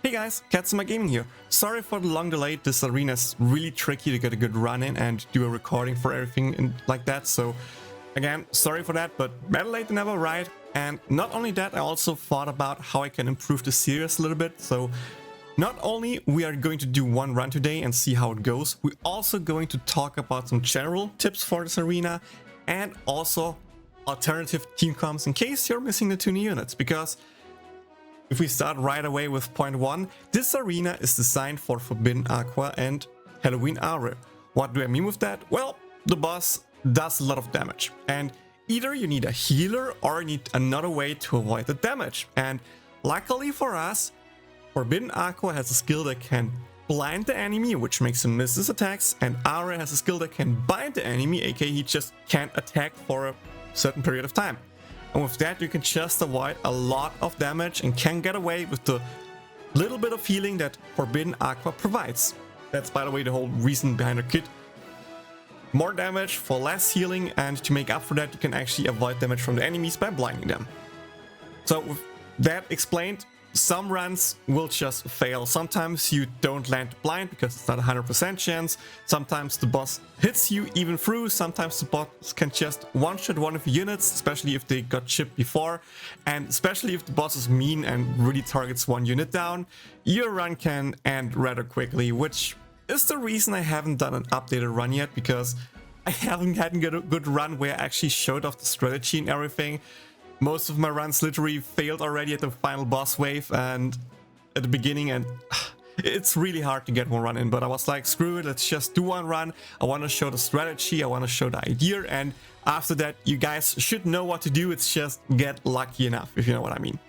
Hey guys, Katsuma Gaming here. Sorry for the long delay. This arena is really tricky to get a good run in and do a recording for everything and like that. So again, sorry for that, but better late than never, right? And not only that, I also thought about how I can improve the series a little bit. So not only we are going to do one run today and see how it goes, we're also going to talk about some general tips for this arena and also alternative team comps in case you're missing the 2 new units, because if we start right away with point 1, this arena is designed for Forbidden Aqua and Halloween Aura. What do I mean with that? Well, the boss does a lot of damage, and either you need a healer or you need another way to avoid the damage. And luckily for us, Forbidden Aqua has a skill that can blind the enemy, which makes him miss his attacks, and Aura has a skill that can bind the enemy, aka he just can't attack for a certain period of time. And with that, you can just avoid a lot of damage and can get away with the little bit of healing that Forbidden Aqua provides. That's, by the way, the whole reason behind the kit. More damage for less healing, and to make up for that, you can actually avoid damage from the enemies by blinding them. So with that explained, some runs will just fail. Sometimes you don't land blind because it's not a 100% chance. Sometimes the boss hits you even through. Sometimes the boss can just one-shot one of your units, especially if they got chipped before. And especially if the boss is mean and really targets one unit down, your run can end rather quickly, which is the reason I haven't done an updated run yet, because I haven't had a good run where I actually showed off the strategy and everything. Most of my runs literally failed already at the final boss wave and at the beginning, and it's really hard to get one run in. But I was like, screw it, let's just do one run. I want to show the strategy, I want to show the idea, and after that you guys should know what to do. It's just get lucky enough, if you know what I mean.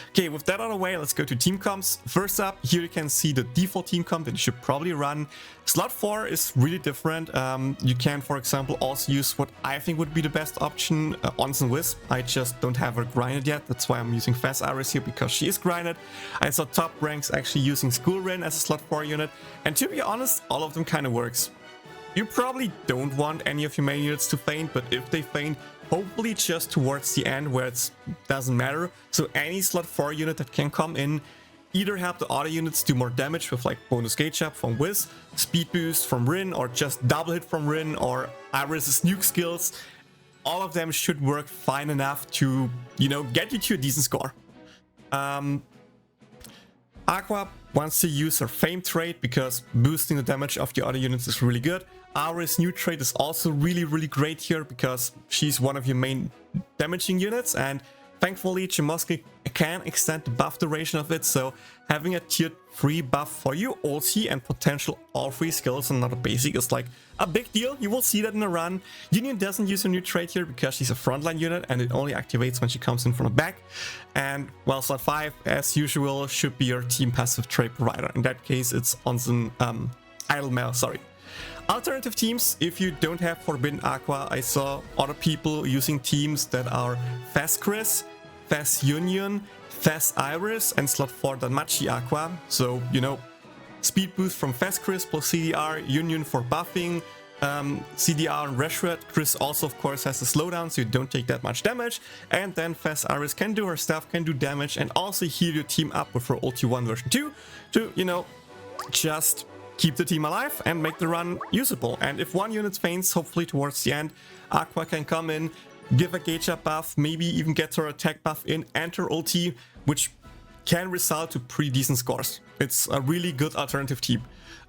Okay, with that out of the way, let's go to team comps. First up, here you can see the default team comp that you should probably run. Slot 4 is really different. You can, for example, also use what I think would be the best option, Onsen Wisp. I just don't have her grinded yet. That's why I'm using Fast Iris here, because she is grinded. I saw top ranks actually using School Rin as a slot 4 unit. And to be honest, all of them kind of works. You probably don't want any of your main units to faint, but if they faint, hopefully just towards the end where it doesn't matter. So any slot 4 unit that can come in, either help the auto units do more damage with like bonus gauge up from Wiz, speed boost from Rin, or just double hit from Rin, or Iris's nuke skills. All of them should work fine enough to, you know, get you to a decent score. Aqua wants to use her Fame trait because boosting the damage of the other units is really good. Aura's new trait is also really great here because she's one of your main damaging units, and thankfully Chimoski can extend the buff duration of it, so having a tier 3 buff for your ulti and potential all 3 skills and not a basic is like a big deal. You will see that in the run. Union doesn't use her new trait here because she's a frontline unit and it only activates when she comes in from the back. And well, slot 5, as usual, should be your team passive trait provider. In that case, it's Onsen Idle Male, sorry. Alternative teams, if you don't have Forbidden Aqua, I saw other people using teams that are Fast Chris, Fast Union, Fast Iris, and slot 4 Danmachi Aqua. So, you know, speed boost from Fast Chris plus CDR, Union for buffing, CDR and Reshred. Chris also, of course, has a slowdown, so you don't take that much damage. And then Fast Iris can do her stuff, can do damage, and also heal your team up with her ulti 1 version 2 to, you know, just keep the team alive and make the run usable. And if one unit faints, hopefully towards the end, Aqua can come in, give a gauge up buff, maybe even get her attack buff in and her ulti, which can result to pretty decent scores. It's a really good alternative team.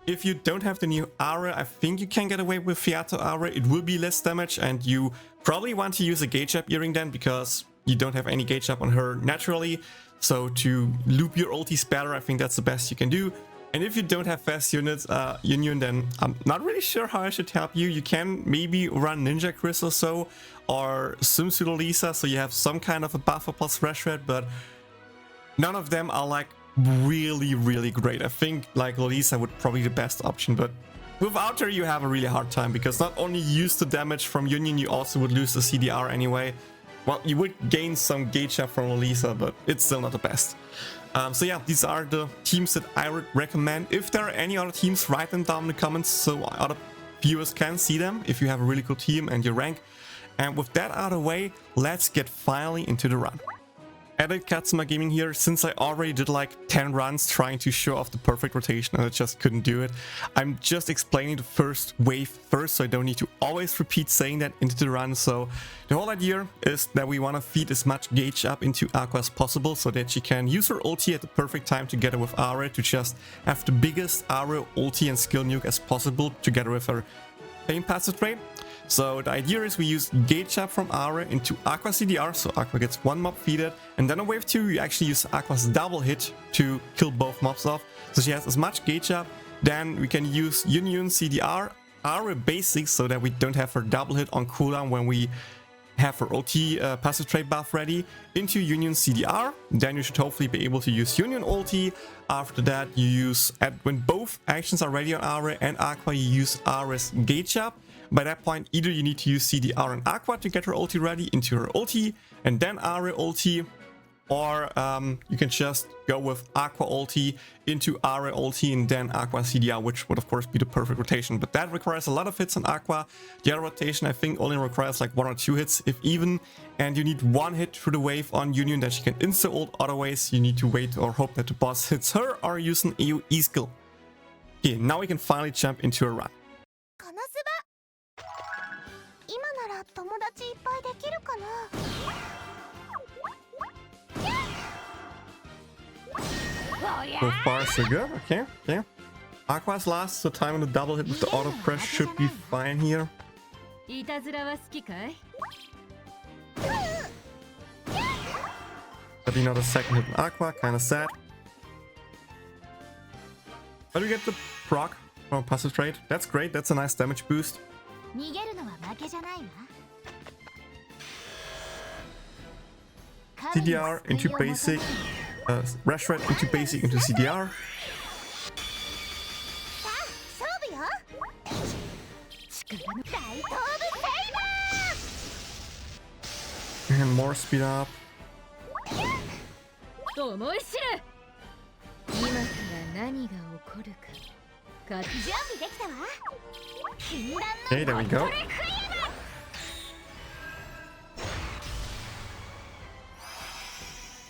If you don't have the new Aura, I think you can get away with Fiato Aura. It will be less damage, and you probably want to use a gauge up earring then, because you don't have any gauge up on her naturally. So to loop your ultis better, I think that's the best you can do. And if you don't have fast units, Union, then I'm not really sure how I should help you. You can maybe run Ninja Chris or so, or Swimsuit Lisa, so you have some kind of a buffer plus Reshred, but none of them are like really great. I think like Lisa would probably be the best option, but without her you have a really hard time, because not only you use the damage from Union, you also would lose the CDR anyway. Well, you would gain some gauge up from Lisa, but it's still not the best. So yeah, these are the teams that I would recommend. If there are any other teams, write them down in the comments so other viewers can see them if you have a really cool team and your rank. And with that out of the way, let's get finally into the run. added Katsuma Gaming here since I already did like 10 runs trying to show off the perfect rotation and I just couldn't do it. I'm just explaining the first wave first, so I don't need to always repeat saying that into the run. So the whole idea is that we want to feed as much gauge up into Aqua as possible so that she can use her ulti at the perfect time together with Aura to just have the biggest Aura ulti and skill nuke as possible together with her same passive trait. So the idea is we use gauge up from Aura into Aqua CDR, so Aqua gets one mob feeded, and then on wave 2 you actually use Aqua's double hit to kill both mobs off. So she has as much gauge up, then we can use Union CDR, Aura basics so that we don't have her double hit on cooldown when we have her ulti passive trait buff ready, into Union CDR. Then you should hopefully be able to use Union ulti. After that you use, when both actions are ready on Aura and Aqua, you use Aura's gauge up. By that point, either you need to use CDR and Aqua to get her ulti ready into her ulti, and then Aura ulti, or you can just go with Aqua ulti into Aura ulti and then Aqua CDR, which would of course be the perfect rotation. But that requires a lot of hits on Aqua. The other rotation I think only requires like 1 or 2 hits, if even, and you need 1 hit through the wave on Union that she can insta-ult. Otherwise, you need to wait or hope that the boss hits her or use an AoE skill. Okay, now we can finally jump into a run. 今なら友達いっぱいできるかな So far so good. Okay, okay. Aqua's last, so time on the double hit with the auto press should be fine here. いたずらは好きかい? But another second hit on Aqua, kinda sad. But we get the proc from passive trait. That's great, that's a nice damage boost. 逃げるのは負けじゃないわ CDR into basic, Rash Red into basic into CDR. さあ勝負よ力の大東部セイバー And more speed up. 思い知る今から何が起こるか準備できたわ Okay, there we go.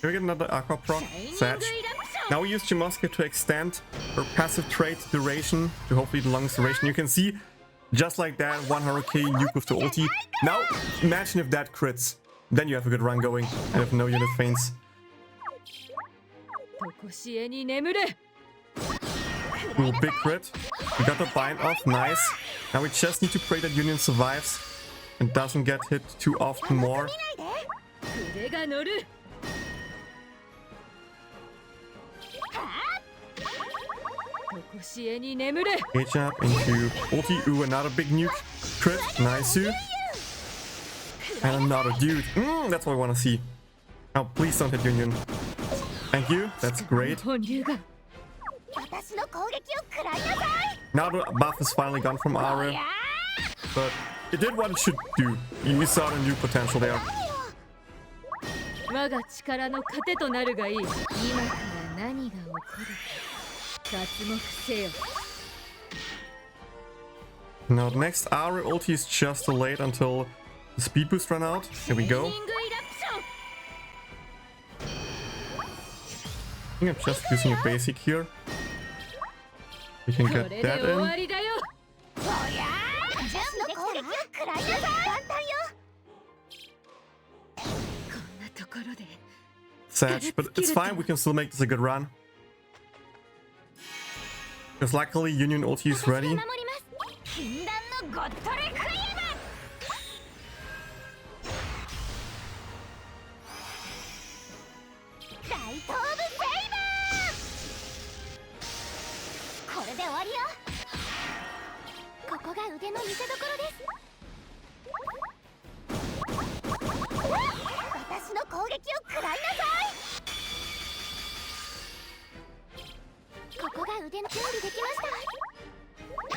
Here we get another Aqua proc. Sad. Now we use Chimosuke to extend her passive trait duration to hopefully the longest duration. You can see, just like that, 100k nuke with the ulti. Now, imagine if that crits. Then you have a good run going and if no unit faints. 常しえに眠れ Ooh, big crit. We got the bind off, nice. Now we just need to pray that Union survives and doesn't get hit too often more. 腕が乗る 常しえに眠れ Gauge up into ulti. Ooh, another big nuke. Crit, nice. And another dude. That's what I want to see. Now, please don't hit Union. Thank you, that's great. 本流が 私の攻撃を食らいなさい Now the buff is finally gone from Aura, but it did what it should do. You saw the new potential there. 我が力の糧となるがいい今から何が起こるか脱目せよ Now the next Aura ulti is just delayed until the speed boost run out. Here we go. シャイニングイラプション I think I'm just using a basic here. We can こ get れで that 終わ in. りだよ準備できたわ攻撃を食らいなさい簡単よ こんなところで Sad, but it's fine. We can still make this a good run. Because luckily Union ulti is ready. 守ります禁断のゴッドレクイエム大東部セイバーこれで終わりよここが腕の見せ所です私の攻撃を食らいなさいここが腕の準備できました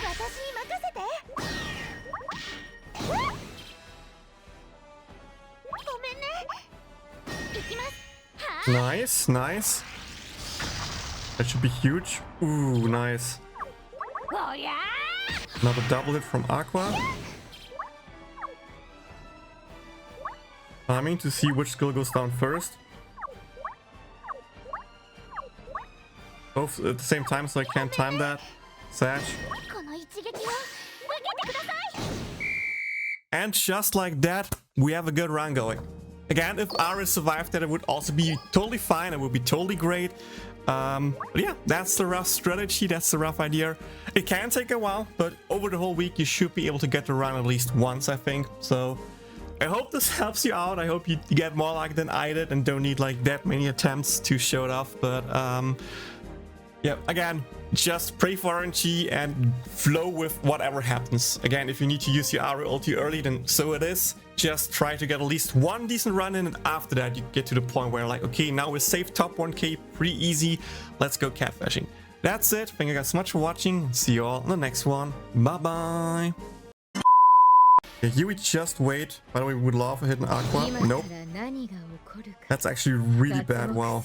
私に任せてごめんね行きます Nice, nice. That should be huge. Ooh, nice. おりゃ Another double hit from Aqua. Timing to see which skill goes down first. both at the same time, so I can't time that. Sash. この一撃を受けてください。 And just like that, we have a good run going. Again, if Aris survived that, it would also be totally fine. It would be totally great. But yeah, that's the rough strategy. That's the rough idea. It can take a while, but over the whole week, you should be able to get the run at least once, I think. So I hope this helps you out. I hope you get more luck than I did and don't need like that many attempts to show it off. But yeah, again, just pray for RNG and flow with whatever happens. Again, if you need to use your Ari ulti early, then so it is. Just try to get at least one decent run in, and after that, you get to the point where like, okay, now we're safe top 1k, pretty easy. Let's go catfishing. That's it. Thank you guys so much for watching. See you all in the next one. Bye-bye. Yeah, here we just wait. By the way, we would love a hidden aqua. Nope. That's actually really bad. Wow.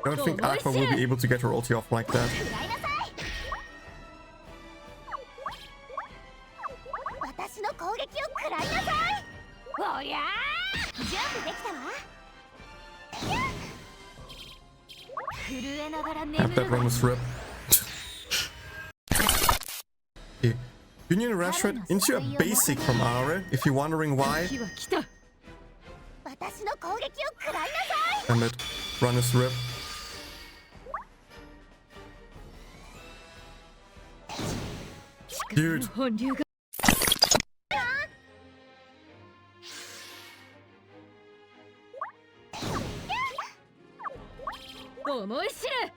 I don't think Aqua will be able to get her ulti off like that. 私の攻撃を食らいなさい。おりゃー、準備できたわ。震えながら眠 That る run わ。 was ripped. Okay. Union rush right into a basic from Aure. If you're wondering why. 私の攻撃を食らいなさい。 Damn it. Run is ripped. Dude. 思い知れ。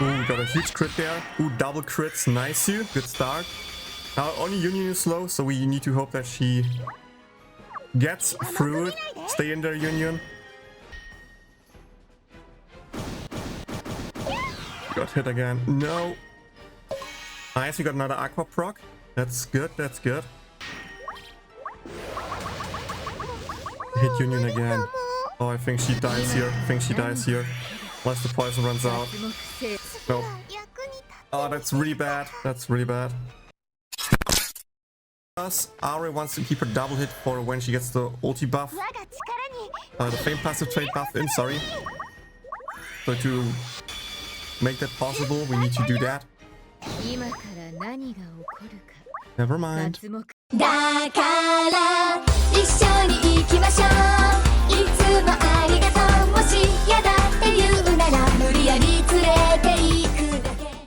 Ooh, got a huge crit there. Ooh, double crits. Nice you. Good start. Now only Union is slow, so we need to hope that she gets through it. Stay in there, Union. Got hit again. No. Nice, we got another Aqua proc. That's good, that's good. Hit Union again. Oh, I think she dies here. I think she dies here. Unless the poison runs out. Nope. Oh, that's really bad. That's really bad. Aure wants to keep her double hit for when she gets the ulti buff. The fame passive trait buff in, sorry. So to make that possible, we need to do that. Never mind. だから一緒に行きましょう。いつも